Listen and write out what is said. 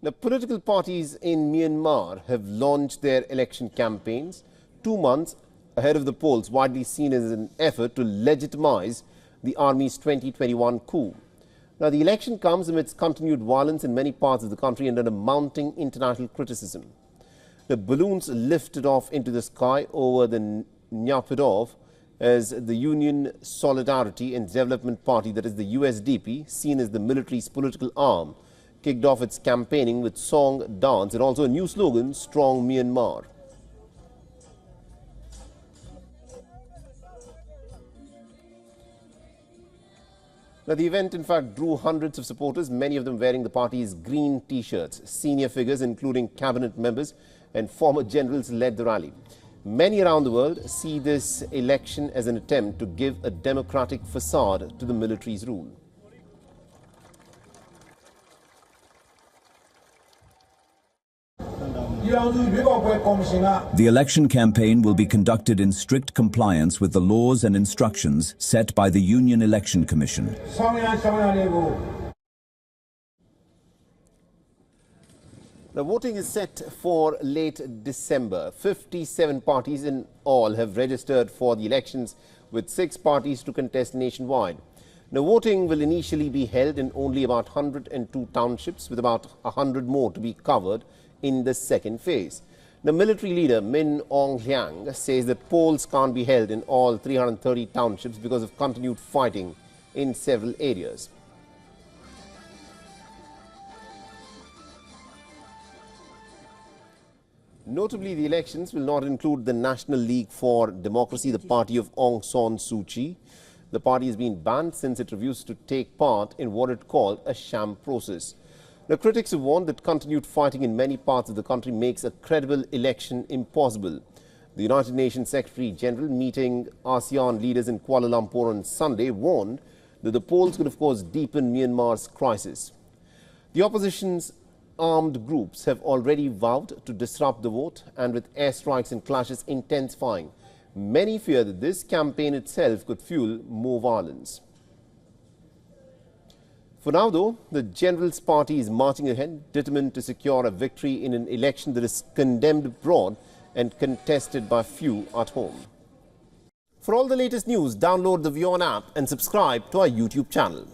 The political parties in Myanmar have launched their election campaigns 2 months ahead of the polls, widely seen as an effort to legitimize the army's 2021 coup. Now, the election comes amidst continued violence in many parts of the country and under mounting international criticism. The balloons lifted off into the sky over the Nyapidov as the Union Solidarity and Development Party, that is the USDP, seen as the military's political arm, kicked off its campaigning with song, dance and also a new slogan, Strong Myanmar. Now, the event, in fact, drew hundreds of supporters, many of them wearing the party's green T-shirts. Senior figures, including cabinet members and former generals, led the rally. Many around the world see this election as an attempt to give a democratic facade to the military's rule. The election campaign will be conducted in strict compliance with the laws and instructions set by the Union Election Commission. The voting is set for late December. 57 parties in all have registered for the elections, with 6 parties to contest nationwide. Now, voting will initially be held in only about 102 townships, with about 100 more to be covered in the second phase. The military leader Min Aung says that polls can't be held in all 330 townships because of continued fighting in several areas. Notably, the elections will not include the National League for Democracy, the party of Aung San Suu Kyi. The party has been banned since it refused to take part in what it called a sham process. The critics have warned that continued fighting in many parts of the country makes a credible election impossible. The United Nations Secretary General, meeting ASEAN leaders in Kuala Lumpur on Sunday, warned that the polls could, of course, deepen Myanmar's crisis. The opposition's armed groups have already vowed to disrupt the vote, and with airstrikes and clashes intensifying, many fear that this campaign itself could fuel more violence. For now, though, the General's Party is marching ahead, determined to secure a victory in an election that is condemned abroad and contested by few at home. For all the latest news, download the WION app and subscribe to our YouTube channel.